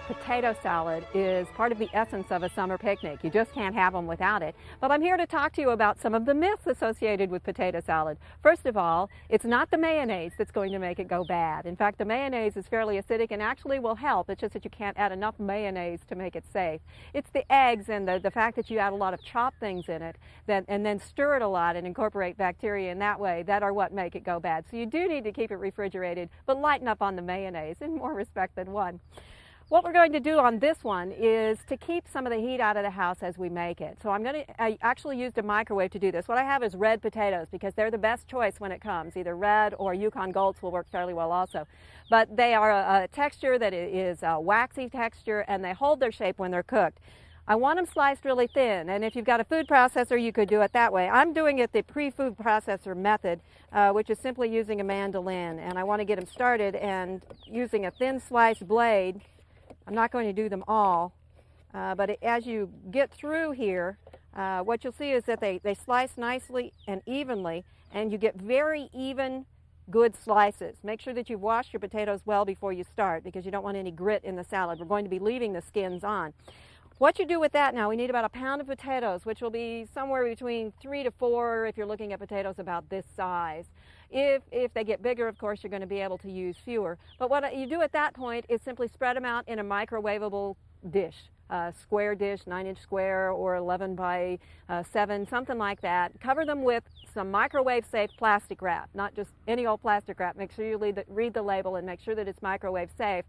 Potato salad is part of the essence of a summer picnic. You just can't have them without it. But I'm here to talk to you about some of the myths associated with potato salad. First of all, it's not the mayonnaise that's going to make it go bad. In fact, the mayonnaise is fairly acidic and actually will help. It's just that you can't add enough mayonnaise to make it safe. It's the eggs and the fact that you add a lot of chopped things in it and then stir it a lot and incorporate bacteria in that way that are what make it go bad. So you do need to keep it refrigerated, but lighten up on the mayonnaise in more respect than one. What we're going to do on this one is to keep some of the heat out of the house as we make it. So I actually used a microwave to do this. What I have is red potatoes because they're the best choice when it comes. Either red or Yukon Golds will work fairly well also. But they are a texture that is a waxy texture and they hold their shape when they're cooked. I want them sliced really thin, and if you've got a food processor, you could do it that way. I'm doing it the pre-food processor method, which is simply using a mandolin, and I want to get them started and using a thin slice blade. I'm not going to do them all, but as you get through here, what you'll see is that they slice nicely and evenly, and you get very even, good slices. Make sure that you've washed your potatoes well before you start because you don't want any grit in the salad. We're going to be leaving the skins on. What you do with that now, we need about a pound of potatoes, which will be somewhere between 3 to 4 if you're looking at potatoes about this size. If they get bigger, of course, you're going to be able to use fewer. But what you do at that point is simply spread them out in a microwavable dish, a square dish, 9-inch square or 11 by 7, something like that. Cover them with some microwave-safe plastic wrap, not just any old plastic wrap. Make sure you read the label and make sure that it's microwave-safe.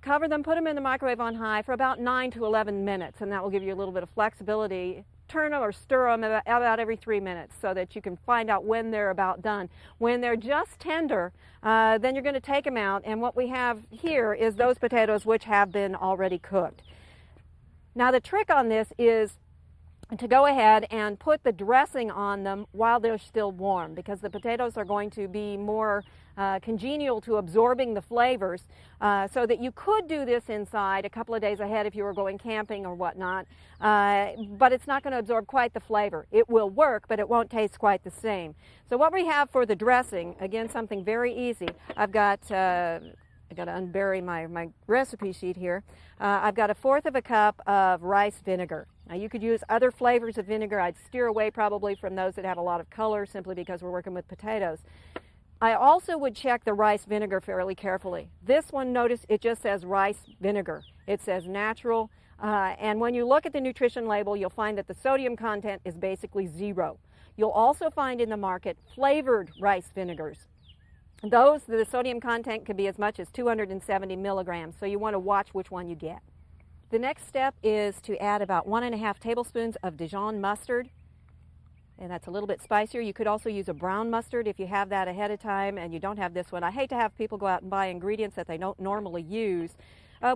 Cover them, put them in the microwave on high for about 9 to 11 minutes, and that will give you a little bit of flexibility. Turn them or stir them about every 3 minutes so that you can find out when they're about done. When they're just tender, then you're going to take them out, and what we have here is those potatoes which have been already cooked. Now the trick on this is to go ahead and put the dressing on them while they're still warm because the potatoes are going to be more congenial to absorbing the flavors, so that you could do this inside a couple of days ahead if you were going camping or whatnot, but it's not going to absorb quite the flavor. It will work, but it won't taste quite the same. So what we have for the dressing, again, something very easy. I got to unbury my recipe sheet here. I've got 1/4 cup of rice vinegar. Now you could use other flavors of vinegar. I'd steer away probably from those that have a lot of color simply because we're working with potatoes. I also would check the rice vinegar fairly carefully. This one, notice it just says rice vinegar. It says natural, and when you look at the nutrition label, you'll find that the sodium content is basically 0. You'll also find in the market flavored rice vinegars. The sodium content could be as much as 270 milligrams, so you want to watch which one you get. The next step is to add about 1½ tablespoons of Dijon mustard, and that's a little bit spicier. You could also use a brown mustard if you have that ahead of time and you don't have this one. I hate to have people go out and buy ingredients that they don't normally use,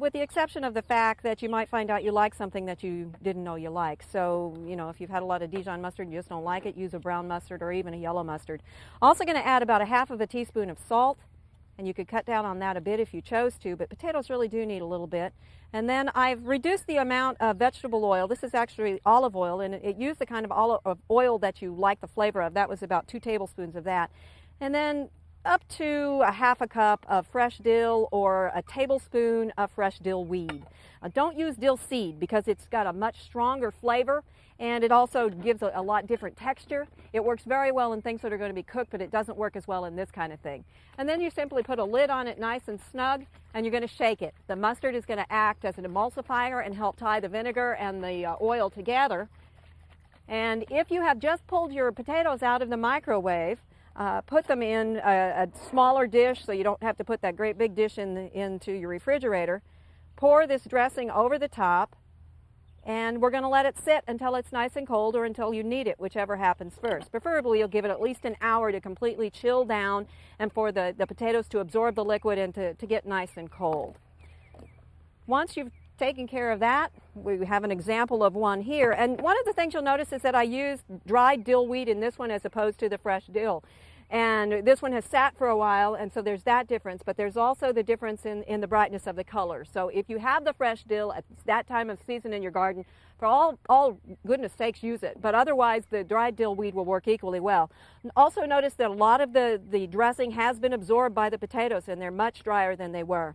with the exception of the fact that you might find out you like something that you didn't know you like. So, if you've had a lot of Dijon mustard and you just don't like it, use a brown mustard or even a yellow mustard. Also going to add about 1/2 teaspoon of salt, and you could cut down on that a bit if you chose to, but potatoes really do need a little bit. And then I've reduced the amount of vegetable oil. This is actually olive oil, and it used the kind of olive oil that you like the flavor of. That was about 2 tablespoons of that. And then up to 1/2 cup of fresh dill or a tablespoon of fresh dill weed. Don't use dill seed because it's got a much stronger flavor and it also gives a lot different texture. It works very well in things that are going to be cooked, but it doesn't work as well in this kind of thing. And then you simply put a lid on it nice and snug and you're going to shake it. The mustard is going to act as an emulsifier and help tie the vinegar and the oil together. And if you have just pulled your potatoes out of the microwave, put them in a smaller dish so you don't have to put that great big dish into your refrigerator. Pour this dressing over the top, and we're going to let it sit until it's nice and cold or until you need it, whichever happens first. Preferably you'll give it at least an hour to completely chill down and for the potatoes to absorb the liquid and to get nice and cold. Once you've taken care of that, we have an example of one here. And one of the things you'll notice is that I used dried dill weed in this one as opposed to the fresh dill. And this one has sat for a while, and so there's that difference, but there's also the difference in the brightness of the color. So if you have the fresh dill at that time of season in your garden, for all goodness sakes, use it. But otherwise, the dried dill weed will work equally well. Also notice that a lot of the dressing has been absorbed by the potatoes, and they're much drier than they were.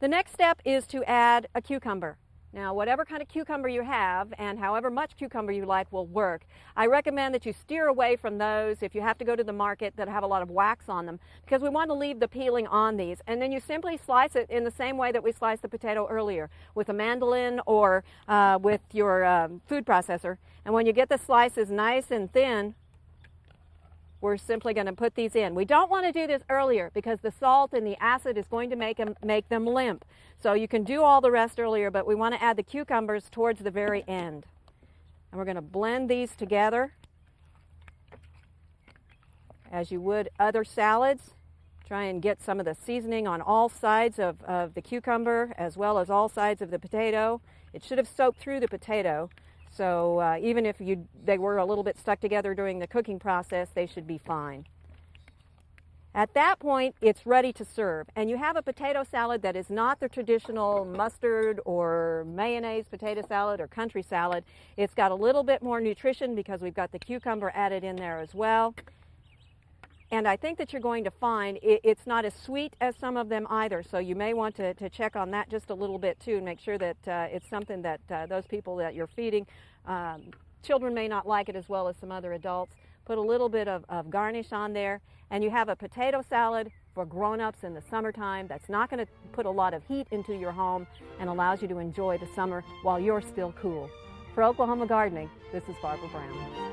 The next step is to add a cucumber. Now, whatever kind of cucumber you have and however much cucumber you like will work. I recommend that you steer away from those if you have to go to the market that have a lot of wax on them, because we want to leave the peeling on these. And then you simply slice it in the same way that we sliced the potato earlier, with a mandolin or with your food processor. And when you get the slices nice and thin, we're simply going to put these in. We don't want to do this earlier because the salt and the acid is going to make them limp. So you can do all the rest earlier, but we want to add the cucumbers towards the very end. And we're going to blend these together as you would other salads. Try and get some of the seasoning on all sides of the cucumber as well as all sides of the potato. It should have soaked through the potato. So even if they were a little bit stuck together during the cooking process, they should be fine. At that point, it's ready to serve. And you have a potato salad that is not the traditional mustard or mayonnaise potato salad or country salad. It's got a little bit more nutrition because we've got the cucumber added in there as well. And I think that you're going to find it's not as sweet as some of them either. So you may want to check on that just a little bit too and make sure that it's something that those people that you're feeding, children may not like it as well as some other adults. Put a little bit of garnish on there and you have a potato salad for grown-ups in the summertime that's not going to put a lot of heat into your home and allows you to enjoy the summer while you're still cool. For Oklahoma Gardening, this is Barbara Brown.